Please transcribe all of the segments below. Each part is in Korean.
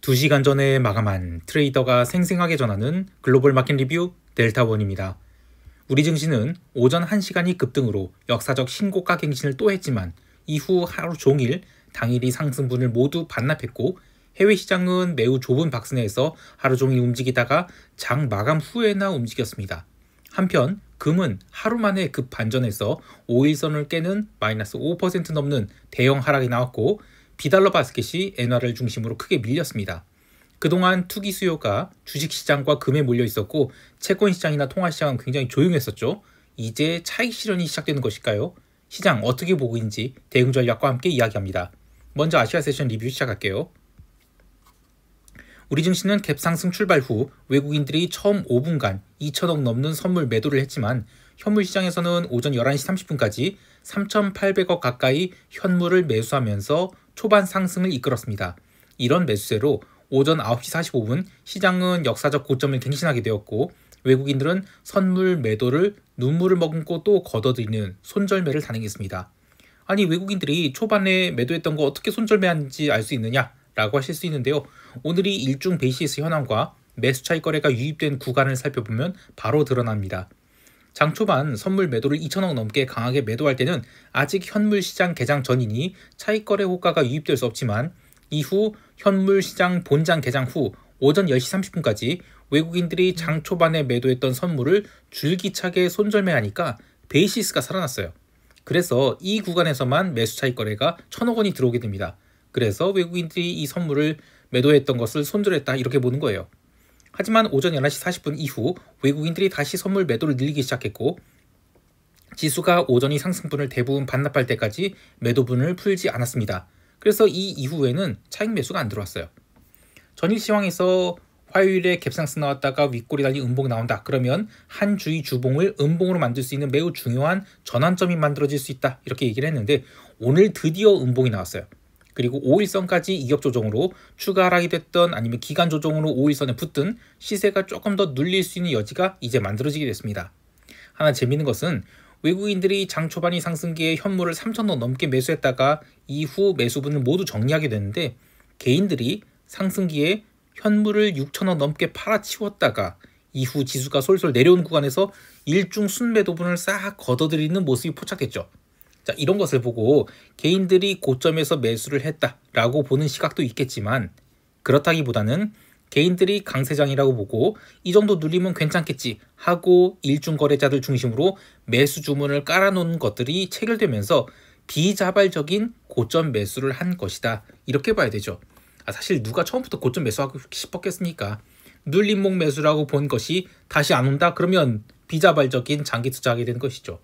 2시간 전에 마감한 트레이더가 생생하게 전하는 글로벌 마켓 리뷰 델타원입니다. 우리 증시는 오전 1시간이 급등으로 역사적 신고가 갱신을 또 했지만 이후 하루 종일 당일이 상승분을 모두 반납했고 해외 시장은 매우 좁은 박스 내에서 하루 종일 움직이다가 장 마감 후에나 움직였습니다. 한편 금은 하루 만에 급 반전해서 5일선을 깨는 마이너스 5% 넘는 대형 하락이 나왔고 비달러 바스켓이 엔화를 중심으로 크게 밀렸습니다. 그동안 투기 수요가 주식시장과 금에 몰려 있었고 채권시장이나 통화시장은 굉장히 조용했었죠. 이제 차익 실현이 시작되는 것일까요? 시장 어떻게 보고 있는지 대응 전략과 함께 이야기합니다. 먼저 아시아 세션 리뷰 시작할게요. 우리 증시는 갭 상승 출발 후 외국인들이 처음 5분간 2천억 넘는 선물 매도를 했지만 현물 시장에서는 오전 11시 30분까지 3,800억 가까이 현물을 매수하면서 초반 상승을 이끌었습니다. 이런 매수세로 오전 9시 45분 시장은 역사적 고점을 갱신하게 되었고 외국인들은 선물 매도를 눈물을 머금고 또 걷어들이는 손절매를 단행했습니다. 아니 외국인들이 초반에 매도했던 거 어떻게 손절매하는지 알 수 있느냐? 라고 하실 수 있는데요. 오늘이 일중 베이시스 현황과 매수 차익 거래가 유입된 구간을 살펴보면 바로 드러납니다. 장 초반 선물 매도를 2천억 넘게 강하게 매도할 때는 아직 현물 시장 개장 전이니 차익 거래 호가가 유입될 수 없지만 이후 현물 시장 본장 개장 후 오전 10시 30분까지 외국인들이 장 초반에 매도했던 선물을 줄기차게 손절매하니까 베이시스가 살아났어요. 그래서 이 구간에서만 매수 차익 거래가 1,000억 원이 들어오게 됩니다. 그래서 외국인들이 이 선물을 매도했던 것을 손절했다 이렇게 보는 거예요. 하지만 오전 11시 40분 이후 외국인들이 다시 선물 매도를 늘리기 시작했고 지수가 오전이 상승분을 대부분 반납할 때까지 매도분을 풀지 않았습니다. 그래서 이 이후에는 차익 매수가 안 들어왔어요. 전일 시황에서 화요일에 갭상승 나왔다가 윗골이 달린 음봉 나온다. 그러면 한 주의 주봉을 음봉으로 만들 수 있는 매우 중요한 전환점이 만들어질 수 있다. 이렇게 얘기를 했는데 오늘 드디어 음봉이 나왔어요. 그리고 5일선까지 이격 조정으로 추가 하락이 됐던 아니면 기간 조정으로 5일선에 붙든 시세가 조금 더 눌릴 수 있는 여지가 이제 만들어지게 됐습니다. 하나 재미있는 것은 외국인들이 장 초반이 상승기에 현물을 3천억 넘게 매수했다가 이후 매수분을 모두 정리하게 됐는데 개인들이 상승기에 현물을 6천억 넘게 팔아치웠다가 이후 지수가 솔솔 내려온 구간에서 일중 순매도분을 싹 걷어들이는 모습이 포착됐죠. 자, 이런 것을 보고 개인들이 고점에서 매수를 했다라고 보는 시각도 있겠지만 그렇다기보다는 개인들이 강세장이라고 보고 이 정도 눌리면 괜찮겠지 하고 일중 거래자들 중심으로 매수 주문을 깔아놓은 것들이 체결되면서 비자발적인 고점 매수를 한 것이다. 이렇게 봐야 되죠. 사실 누가 처음부터 고점 매수하고 싶었겠습니까? 눌림목 매수라고 본 것이 다시 안 온다? 그러면 비자발적인 장기 투자하게 되는 것이죠.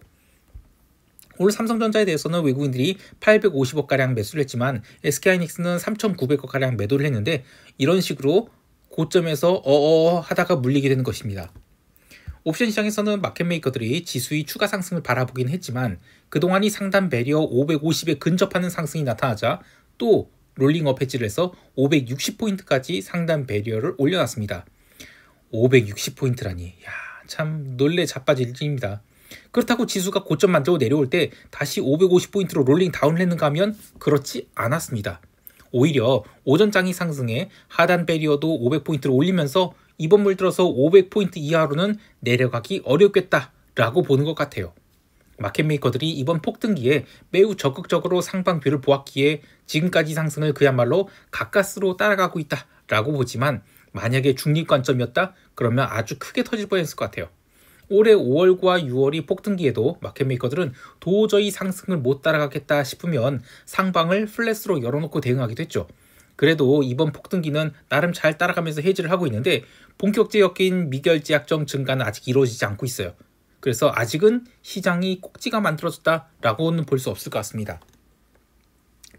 오늘 삼성전자에 대해서는 외국인들이 850억가량 매수를 했지만 SK하이닉스는 3,900억가량 매도를 했는데 이런 식으로 고점에서 하다가 물리게 되는 것입니다. 옵션 시장에서는 마켓메이커들이 지수의 추가 상승을 바라보긴 했지만 그동안이 상단 배리어 550에 근접하는 상승이 나타나자 또 롤링업 해지를 해서 560포인트까지 상단 배리어를 올려놨습니다. 560포인트라니 참 놀래 자빠질 일입니다. 그렇다고 지수가 고점 만들고 내려올 때 다시 550포인트로 롤링 다운을 했는가 하면 그렇지 않았습니다. 오히려 오전장이 상승해 하단 배리어도 500포인트를 올리면서 이번 물 들어서 500포인트 이하로는 내려가기 어렵겠다라고 보는 것 같아요. 마켓메이커들이 이번 폭등기에 매우 적극적으로 상방뷰를 보았기에 지금까지 상승을 그야말로 가까스로 따라가고 있다라고 보지만 만약에 중립관점이었다? 그러면 아주 크게 터질 뻔했을 것 같아요. 올해 5월과 6월이 폭등기에도 마켓메이커들은 도저히 상승을 못 따라가겠다 싶으면 상방을 플랫으로 열어놓고 대응하기도 했죠. 그래도 이번 폭등기는 나름 잘 따라가면서 해지를 하고 있는데 본격적인 미결제 약정 증가는 아직 이루어지지 않고 있어요. 그래서 아직은 시장이 꼭지가 만들어졌다라고는 볼 수 없을 것 같습니다.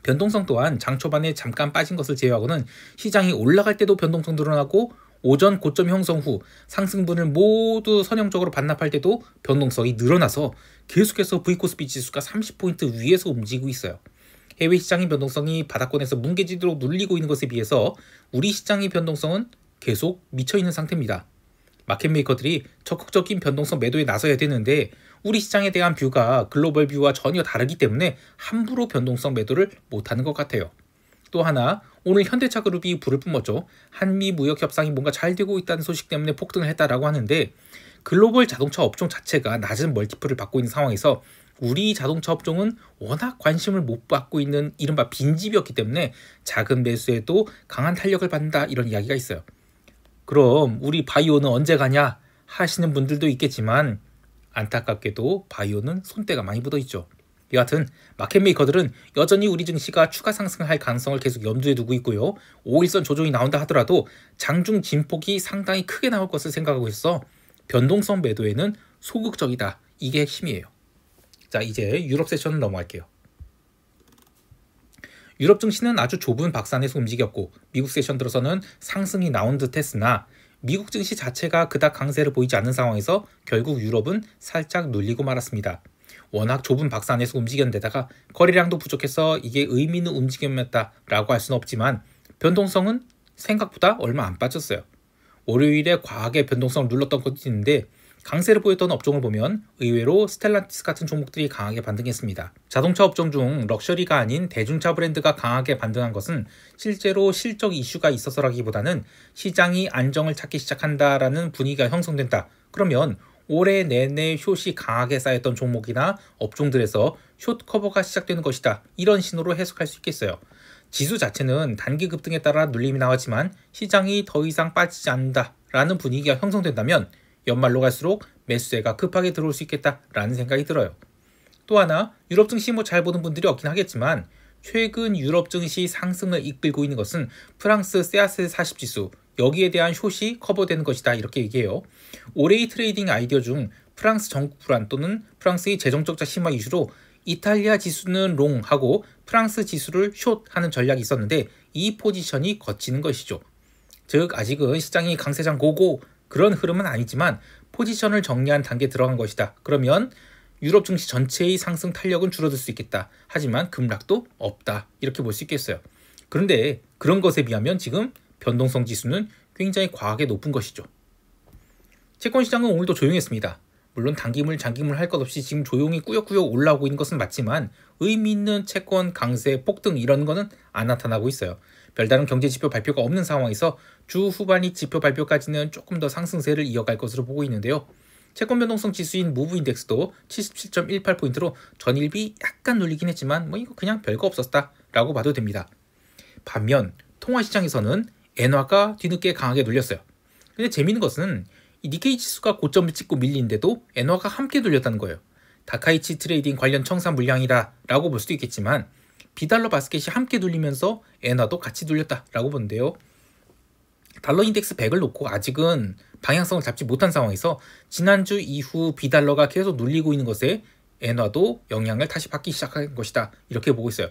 변동성 또한 장 초반에 잠깐 빠진 것을 제외하고는 시장이 올라갈 때도 변동성 늘어나고 오전 고점 형성 후 상승분을 모두 선형적으로 반납할 때도 변동성이 늘어나서 계속해서 V코스피 지수가 30포인트 위에서 움직이고 있어요. 해외 시장의 변동성이 바닥권에서 뭉개지도록 눌리고 있는 것에 비해서 우리 시장의 변동성은 계속 미쳐있는 상태입니다. 마켓메이커들이 적극적인 변동성 매도에 나서야 되는데 우리 시장에 대한 뷰가 글로벌 뷰와 전혀 다르기 때문에 함부로 변동성 매도를 못하는 것 같아요. 또 하나, 오늘 현대차 그룹이 불을 뿜었죠. 한미 무역 협상이 뭔가 잘 되고 있다는 소식 때문에 폭등을 했다라고 하는데, 글로벌 자동차 업종 자체가 낮은 멀티플을 받고 있는 상황에서 우리 자동차 업종은 워낙 관심을 못 받고 있는 이른바 빈집이었기 때문에 작은 매수에도 강한 탄력을 받는다, 이런 이야기가 있어요. 그럼 우리 바이오는 언제 가냐 하시는 분들도 있겠지만, 안타깝게도 바이오는 손때가 많이 묻어있죠. 여하튼 마켓메이커들은 여전히 우리 증시가 추가 상승할 가능성을 계속 염두에 두고 있고요. 5일선 조정이 나온다 하더라도 장중 진폭이 상당히 크게 나올 것을 생각하고 있어 변동성 매도에는 소극적이다. 이게 핵심이에요. 자, 이제 유럽 세션을 넘어갈게요. 유럽 증시는 아주 좁은 박산에서 움직였고, 미국 세션 들어서는 상승이 나온 듯 했으나 미국 증시 자체가 그닥 강세를 보이지 않는 상황에서 결국 유럽은 살짝 눌리고 말았습니다. 워낙 좁은 박산에서 움직였는데다가 거래량도 부족해서 이게 의미 있는 움직임이었다라고 할 수는 없지만, 변동성은 생각보다 얼마 안 빠졌어요. 월요일에 과하게 변동성을 눌렀던 것도 있는데, 강세를 보였던 업종을 보면 의외로 스텔란티스 같은 종목들이 강하게 반등했습니다. 자동차 업종 중 럭셔리가 아닌 대중차 브랜드가 강하게 반등한 것은 실제로 실적 이슈가 있어서라기보다는 시장이 안정을 찾기 시작한다라는 분위기가 형성된다. 그러면 올해 내내 숏이 강하게 쌓였던 종목이나 업종들에서 숏 커버가 시작되는 것이다. 이런 신호로 해석할 수 있겠어요. 지수 자체는 단기 급등에 따라 눌림이 나왔지만 시장이 더 이상 빠지지 않는다라는 분위기가 형성된다면 연말로 갈수록 매수세가 급하게 들어올 수 있겠다라는 생각이 들어요. 또 하나, 유럽 증시 잘 보는 분들이 없긴 하겠지만 최근 유럽 증시 상승을 이끌고 있는 것은 프랑스 세아스 40 지수, 여기에 대한 숏이 커버되는 것이다, 이렇게 얘기해요. 올해의 트레이딩 아이디어 중 프랑스 정국 불안 또는 프랑스의 재정적 심화 이슈로 이탈리아 지수는 롱하고 프랑스 지수를 숏하는 전략이 있었는데, 이 포지션이 거치는 것이죠. 즉 아직은 시장이 강세장 고고 그런 흐름은 아니지만 포지션을 정리한 단계에 들어간 것이다. 그러면 유럽 증시 전체의 상승 탄력은 줄어들 수 있겠다. 하지만 급락도 없다. 이렇게 볼 수 있겠어요. 그런데 그런 것에 비하면 지금 변동성 지수는 굉장히 과하게 높은 것이죠. 채권 시장은 오늘도 조용했습니다. 물론 단기물, 장기물 할 것 없이 지금 조용히 꾸역꾸역 올라오고 있는 것은 맞지만 의미 있는 채권 강세, 폭등 이런 거는 안 나타나고 있어요. 별다른 경제 지표 발표가 없는 상황에서 주 후반이 지표 발표까지는 조금 더 상승세를 이어갈 것으로 보고 있는데요. 채권 변동성 지수인 무브 인덱스도 77.18포인트로 전일비 약간 눌리긴 했지만 이거 그냥 별거 없었다라고 봐도 됩니다. 반면 통화시장에서는 엔화가 뒤늦게 강하게 눌렸어요. 근데 재미있는 것은 이 니케이 지수가 고점을 찍고 밀리는데도 엔화가 함께 눌렸다는 거예요. 다카이치 트레이딩 관련 청산 물량이다 라고 볼 수도 있겠지만 비달러 바스켓이 함께 눌리면서 엔화도 같이 눌렸다라고 보는데요. 달러 인덱스 100을 놓고 아직은 방향성을 잡지 못한 상황에서 지난주 이후 비달러가 계속 눌리고 있는 것에 엔화도 영향을 다시 받기 시작한 것이다, 이렇게 보고 있어요.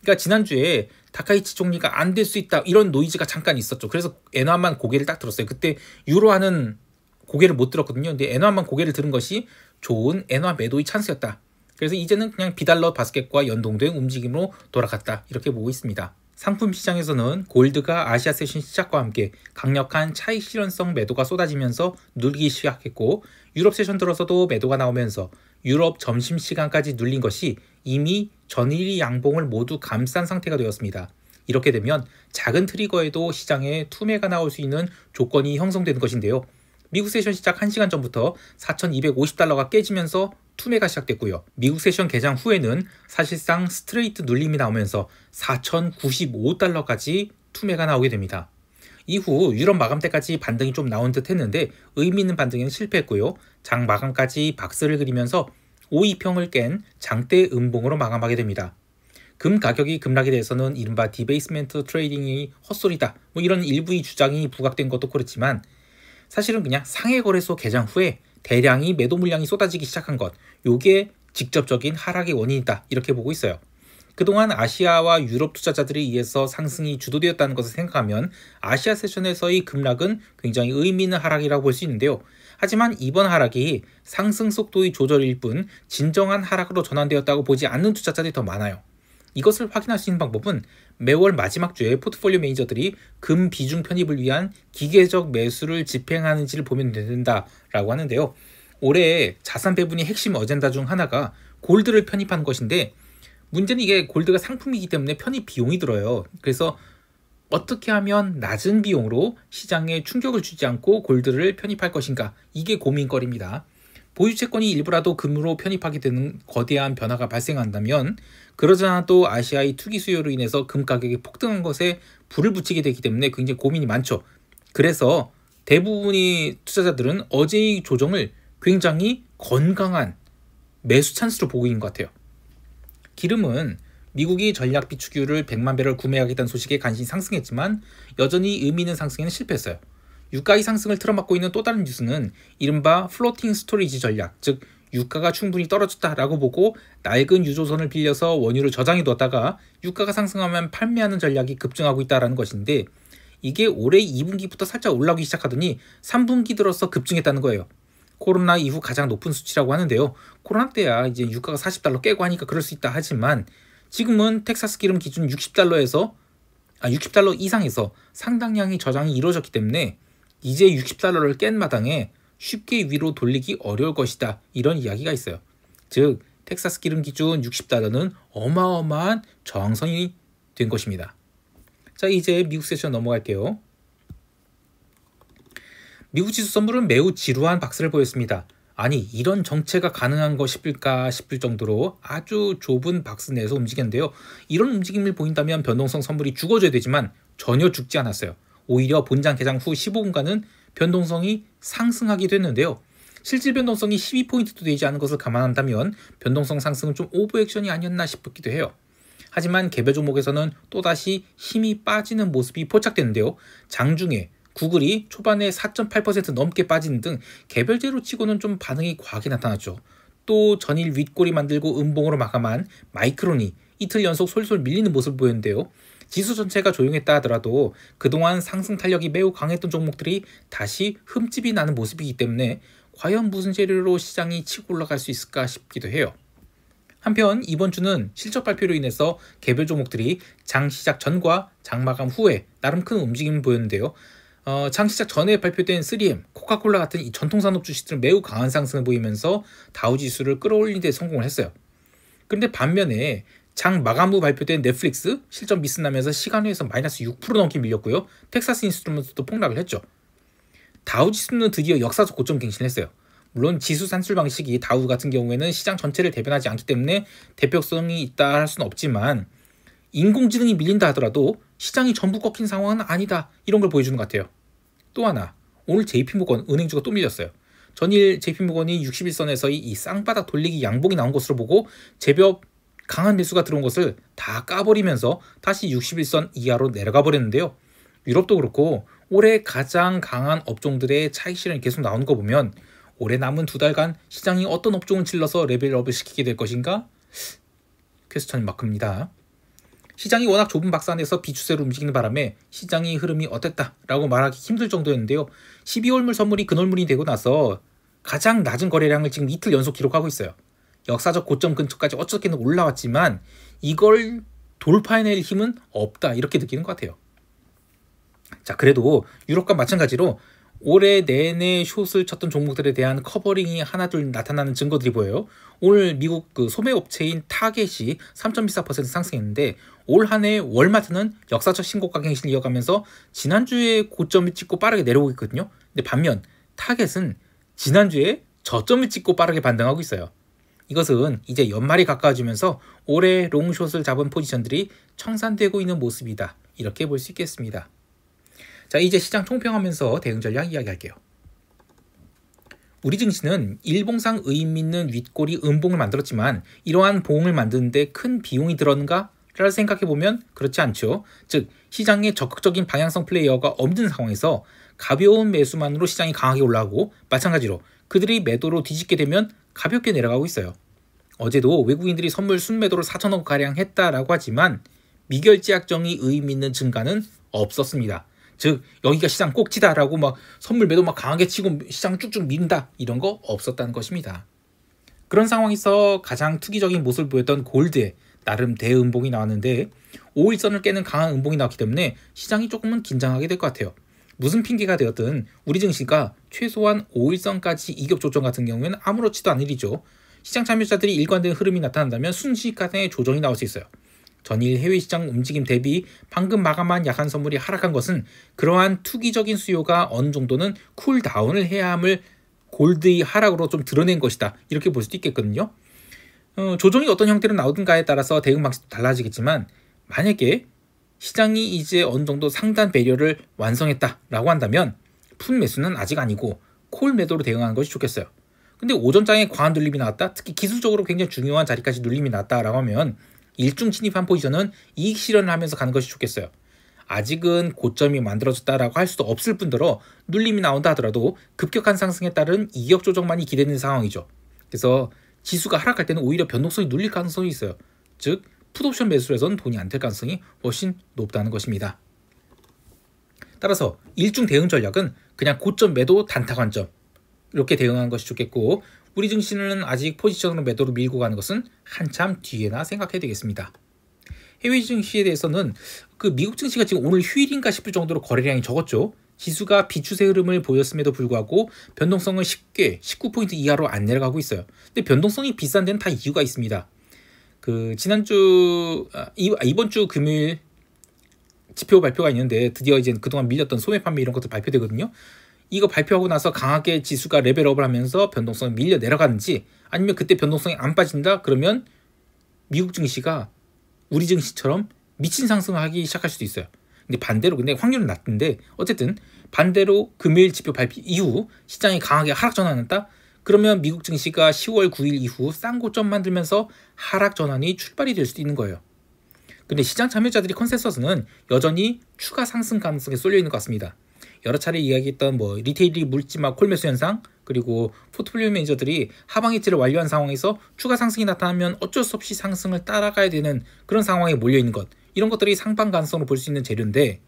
그러니까 지난주에 다카이치 총리가 안 될 수 있다 이런 노이즈가 잠깐 있었죠. 그래서 엔화만 고개를 딱 들었어요. 그때 유로화는 고개를 못 들었거든요. 근데 엔화만 고개를 들은 것이 좋은 엔화 매도의 찬스였다. 그래서 이제는 그냥 비달러 바스켓과 연동된 움직임으로 돌아갔다, 이렇게 보고 있습니다. 상품 시장에서는 골드가 아시아 세션 시작과 함께 강력한 차익 실현성 매도가 쏟아지면서 눌리기 시작했고, 유럽 세션 들어서도 매도가 나오면서 유럽 점심시간까지 눌린 것이 이미 전일의 양봉을 모두 감싼 상태가 되었습니다. 이렇게 되면 작은 트리거에도 시장에 투매가 나올 수 있는 조건이 형성되는 것인데요. 미국 세션 시작 1시간 전부터 4,250달러가 깨지면서 투매가 시작됐고요. 미국 세션 개장 후에는 사실상 스트레이트 눌림이 나오면서 4,095달러까지 투매가 나오게 됩니다. 이후 유럽 마감 때까지 반등이 좀 나온 듯 했는데 의미 있는 반등에는 실패했고요. 장 마감까지 박스를 그리면서 5이평을 깬 장대 음봉으로 마감하게 됩니다. 금 가격이 급락에 대해서는 이른바 디베이스멘트 트레이딩이 헛소리다, 이런 일부의 주장이 부각된 것도 그렇지만 사실은 그냥 상해 거래소 개장 후에 대량의 매도 물량이 쏟아지기 시작한 것, 요게 직접적인 하락의 원인이다, 이렇게 보고 있어요. 그동안 아시아와 유럽 투자자들에 의해서 상승이 주도되었다는 것을 생각하면 아시아 세션에서의 급락은 굉장히 의미 있는 하락이라고 볼 수 있는데요. 하지만 이번 하락이 상승 속도의 조절일 뿐 진정한 하락으로 전환되었다고 보지 않는 투자자들이 더 많아요. 이것을 확인할 수 있는 방법은 매월 마지막 주에 포트폴리오 매니저들이 금 비중 편입을 위한 기계적 매수를 집행하는지를 보면 된다라고 하는데요. 올해 자산 배분의 핵심 어젠다 중 하나가 골드를 편입하는 것인데 문제는 이게 골드가 상품이기 때문에 편입 비용이 들어요. 그래서 어떻게 하면 낮은 비용으로 시장에 충격을 주지 않고 골드를 편입할 것인가, 이게 고민거리입니다. 보유채권이 일부라도 금으로 편입하게 되는 거대한 변화가 발생한다면 그러지 않아도 아시아의 투기 수요로 인해서 금 가격이 폭등한 것에 불을 붙이게 되기 때문에 굉장히 고민이 많죠. 그래서 대부분의 투자자들은 어제의 조정을 굉장히 건강한 매수 찬스로 보고 있는 것 같아요. 기름은 미국이 전략 비축유를 100만 배럴 구매하겠다는 소식에 간신히 상승했지만 여전히 의미 있는 상승에는 실패했어요. 유가의 상승을 틀어막고 있는 또 다른 뉴스는 이른바 플로팅 스토리지 전략, 즉 유가가 충분히 떨어졌다라고 보고 낡은 유조선을 빌려서 원유를 저장해 뒀다가 유가가 상승하면 판매하는 전략이 급증하고 있다는 것인데, 이게 올해 2분기부터 살짝 올라오기 시작하더니 3분기 들어서 급증했다는 거예요. 코로나 이후 가장 높은 수치라고 하는데요. 코로나 때야 이제 유가가 40달러 깨고 하니까 그럴 수 있다 하지만 지금은 텍사스 기름 기준 60달러 이상에서 상당량의 저장이 이루어졌기 때문에 이제 60달러를 깬 마당에 쉽게 위로 돌리기 어려울 것이다, 이런 이야기가 있어요. 즉 텍사스 기름 기준 60달러는 어마어마한 저항선이 된 것입니다. 자, 이제 미국 세션 넘어갈게요. 미국 지수 선물은 매우 지루한 박스를 보였습니다. 아니, 이런 정체가 가능한 것일까 싶을 정도로 아주 좁은 박스 내에서 움직였는데요. 이런 움직임을 보인다면 변동성 선물이 죽어줘야 되지만 전혀 죽지 않았어요. 오히려 본장 개장 후 15분간은 변동성이 상승하기도 했는데요. 실질 변동성이 12포인트도 되지 않은 것을 감안한다면 변동성 상승은 좀 오버액션이 아니었나 싶기도 해요. 하지만 개별 종목에서는 또다시 힘이 빠지는 모습이 포착되는데요. 장중에 구글이 초반에 4.8% 넘게 빠지는 등 개별제로 치고는 좀 반응이 과하게 나타났죠. 또 전일 윗골이 만들고 음봉으로 마감한 마이크론이 이틀 연속 솔솔 밀리는 모습을 보였는데요. 지수 전체가 조용했다 하더라도 그동안 상승 탄력이 매우 강했던 종목들이 다시 흠집이 나는 모습이기 때문에 과연 무슨 재료로 시장이 치고 올라갈 수 있을까 싶기도 해요. 한편 이번 주는 실적 발표로 인해서 개별 종목들이 장 시작 전과 장 마감 후에 나름 큰 움직임을 보였는데요. 장 시작 전에 발표된 3M, 코카콜라 같은 이 전통산업 주식들은 매우 강한 상승을 보이면서 다우지수를 끌어올리는 데 성공을 했어요. 그런데 반면에 장 마감 후 발표된 넷플릭스 실적 미스나면서 시간외에서 마이너스 6% 넘게 밀렸고요. 텍사스 인스트루먼트도 폭락을 했죠. 다우지수는 드디어 역사적 고점 갱신했어요. 물론 지수 산출 방식이 다우 같은 경우에는 시장 전체를 대변하지 않기 때문에 대표성이 있다 할 수는 없지만 인공지능이 밀린다 하더라도 시장이 전부 꺾인 상황은 아니다, 이런 걸 보여주는 것 같아요. 또 하나, 오늘 JP모건 은행주가 또 밀렸어요. 전일 JP모건이 61선에서의 이 쌍바닥 돌리기 양봉이 나온 것으로 보고 제법 강한 매수가 들어온 것을 다 까버리면서 다시 61선 이하로 내려가 버렸는데요. 유럽도 그렇고 올해 가장 강한 업종들의 차익 실현이 계속 나오는 거 보면 올해 남은 2달간 시장이 어떤 업종을 질러서 레벨업을 시키게 될 것인가? 퀘스천 마크입니다. 시장이 워낙 좁은 박스 안에서 비추세로 움직이는 바람에 시장의 흐름이 어땠다라고 말하기 힘들 정도였는데요. 12월물 선물이 근월물이 되고 나서 가장 낮은 거래량을 지금 이틀 연속 기록하고 있어요. 역사적 고점 근처까지 어떻게든 올라왔지만 이걸 돌파해낼 힘은 없다, 이렇게 느끼는 것 같아요. 자, 그래도 유럽과 마찬가지로 올해 내내 숏을 쳤던 종목들에 대한 커버링이 하나둘 나타나는 증거들이 보여요. 오늘 미국 소매업체인 타겟이 3.14% 상승했는데 올 한 해 월마트는 역사적 신고가 갱신을 이어가면서 지난주에 고점을 찍고 빠르게 내려오고 있거든요. 근데 반면 타겟은 지난주에 저점을 찍고 빠르게 반등하고 있어요. 이것은 이제 연말이 가까워지면서 올해 롱숏을 잡은 포지션들이 청산되고 있는 모습이다, 이렇게 볼 수 있겠습니다. 자, 이제 시장 총평하면서 대응 전략 이야기할게요. 우리 증시는 일봉상 의미 있는 윗골이 음봉을 만들었지만 이러한 봉을 만드는데 큰 비용이 들었는가? 라를 생각해보면 그렇지 않죠. 즉 시장에 적극적인 방향성 플레이어가 없는 상황에서 가벼운 매수만으로 시장이 강하게 올라가고 마찬가지로 그들이 매도로 뒤집게 되면 가볍게 내려가고 있어요. 어제도 외국인들이 선물 순매도를 4천억가량 했다라고 하지만 미결제 약정이 의미 있는 증가는 없었습니다. 즉 여기가 시장 꼭지다라고 막 선물 매도 막 강하게 치고 시장 쭉쭉 민다, 이런 거 없었다는 것입니다. 그런 상황에서 가장 투기적인 모습을 보였던 골드에 나름 대음봉이 나왔는데 5일선을 깨는 강한 음봉이 나왔기 때문에 시장이 조금은 긴장하게 될 것 같아요. 무슨 핑계가 되었든 우리 증시가 최소한 5일선까지 이격 조정 같은 경우에는 아무렇지도 않은 일이죠. 시장 참여자들이 일관된 흐름이 나타난다면 순식간에 조정이 나올 수 있어요. 전일 해외 시장 움직임 대비 방금 마감한 야간 선물이 하락한 것은 그러한 투기적인 수요가 어느 정도는 쿨다운을 해야 함을 골드의 하락으로 좀 드러낸 것이다. 이렇게 볼 수도 있겠거든요. 조정이 어떤 형태로 나오든가에 따라서 대응 방식도 달라지겠지만 만약에 시장이 이제 어느 정도 상단 배려를 완성했다라고 한다면 푼 매수는 아직 아니고 콜 매도로 대응하는 것이 좋겠어요. 근데 오전장에 과한 눌림이 나왔다, 특히 기술적으로 굉장히 중요한 자리까지 눌림이 났다라고 하면 일중 진입한 포지션은 이익 실현을 하면서 가는 것이 좋겠어요. 아직은 고점이 만들어졌다라고 할 수도 없을 뿐더러 눌림이 나온다 하더라도 급격한 상승에 따른 이격 조정만이 기대되는 상황이죠. 그래서 지수가 하락할 때는 오히려 변동성이 눌릴 가능성이 있어요. 즉 풋옵션 매수를 해서는 돈이 안 될 가능성이 훨씬 높다는 것입니다. 따라서 일중 대응 전략은 그냥 고점 매도 단타 관점 이렇게 대응하는 것이 좋겠고, 우리 증시는 아직 포지션으로 매도로 밀고 가는 것은 한참 뒤에나 생각해야 되겠습니다. 해외 증시에 대해서는 미국 증시가 지금 오늘 휴일인가 싶을 정도로 거래량이 적었죠. 지수가 비추세 흐름을 보였음에도 불구하고 변동성은 쉽게 19포인트 이하로 안 내려가고 있어요. 근데 변동성이 비싼 데는 다 이유가 있습니다. 이번 주 금요일 지표 발표가 있는데 드디어 이제 그동안 밀렸던 소매 판매 이런 것도 발표되거든요. 이거 발표하고 나서 강하게 지수가 레벨업을 하면서 변동성이 밀려 내려가는지, 아니면 그때 변동성이 안 빠진다 그러면 미국 증시가 우리 증시처럼 미친 상승을 하기 시작할 수도 있어요. 근데 확률은 낮던데 어쨌든 반대로 금요일 지표 발표 이후 시장이 강하게 하락 전환했다? 그러면 미국 증시가 10월 9일 이후 싼 고점 만들면서 하락 전환이 출발이 될 수도 있는 거예요. 근데 시장 참여자들이 컨센서스는 여전히 추가 상승 가능성에 쏠려 있는 것 같습니다. 여러 차례 이야기했던 리테일이 물지마 콜매수 현상, 그리고 포트폴리오 매니저들이 하방 해지를 완료한 상황에서 추가 상승이 나타나면 어쩔 수 없이 상승을 따라가야 되는 그런 상황에 몰려있는 것, 이런 것들이 상방 가능성으로 볼 수 있는 재료인데,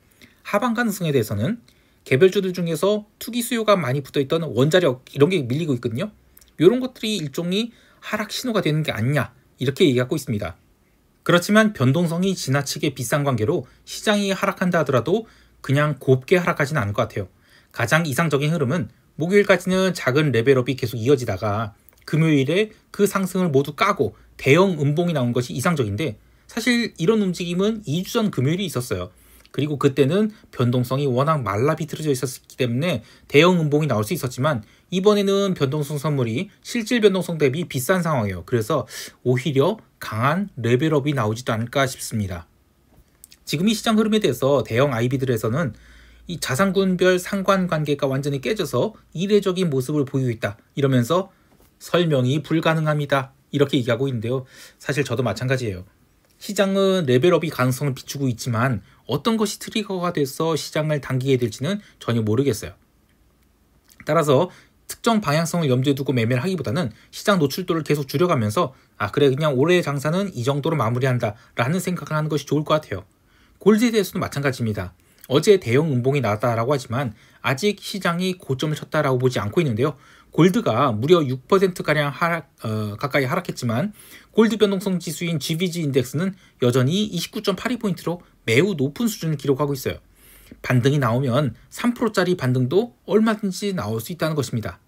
하방 가능성에 대해서는 개별주들 중에서 투기 수요가 많이 붙어있던 원자력 이런 게 밀리고 있거든요. 이런 것들이 일종의 하락 신호가 되는 게 아니냐 이렇게 얘기하고 있습니다. 그렇지만 변동성이 지나치게 비싼 관계로 시장이 하락한다 하더라도 그냥 곱게 하락하지는 않을 것 같아요. 가장 이상적인 흐름은 목요일까지는 작은 레벨업이 계속 이어지다가 금요일에 그 상승을 모두 까고 대형 음봉이 나온 것이 이상적인데, 사실 이런 움직임은 2주 전 금요일이 있었어요. 그리고 그때는 변동성이 워낙 말라 비틀어져 있었기 때문에 대형 음봉이 나올 수 있었지만, 이번에는 변동성 선물이 실질 변동성 대비 비싼 상황이에요. 그래서 오히려 강한 레벨업이 나오지도 않을까 싶습니다. 지금 이 시장 흐름에 대해서 대형 IB들에서는 이 자산군별 상관관계가 완전히 깨져서 이례적인 모습을 보이고 있다 이러면서 설명이 불가능합니다 이렇게 얘기하고 있는데요. 사실 저도 마찬가지예요. 시장은 레벨업이 가능성을 비추고 있지만 어떤 것이 트리거가 돼서 시장을 당기게 될지는 전혀 모르겠어요. 따라서 특정 방향성을 염두에 두고 매매를 하기보다는 시장 노출도를 계속 줄여가면서 그래 그냥 올해 장사는 이 정도로 마무리한다 라는 생각을 하는 것이 좋을 것 같아요. 골드에 대해서도 마찬가지입니다. 어제 대형 음봉이 나왔다라고 하지만 아직 시장이 고점을 쳤다라고 보지 않고 있는데요. 골드가 무려 6%가량 가까이 하락했지만 골드 변동성 지수인 GVG 인덱스는 여전히 29.82포인트로 매우 높은 수준을 기록하고 있어요. 반등이 나오면 3%짜리 반등도 얼마든지 나올 수 있다는 것입니다.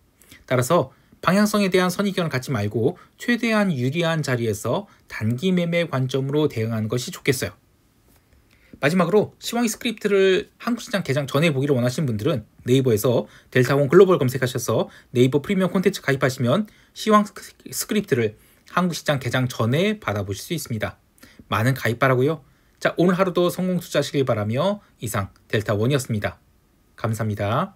따라서 방향성에 대한 선의견을 갖지 말고 최대한 유리한 자리에서 단기 매매 관점으로 대응하는 것이 좋겠어요. 마지막으로 시황이 스크립트를 한국시장 개장 전에 보기를 원하시는 분들은 네이버에서 델타원 글로벌 검색하셔서 네이버 프리미엄 콘텐츠 가입하시면 시황 스크립트를 한국시장 개장 전에 받아보실 수 있습니다. 많은 가입 바라고요. 자, 오늘 하루도 성공 투자하시길 바라며 이상 델타원이었습니다. 감사합니다.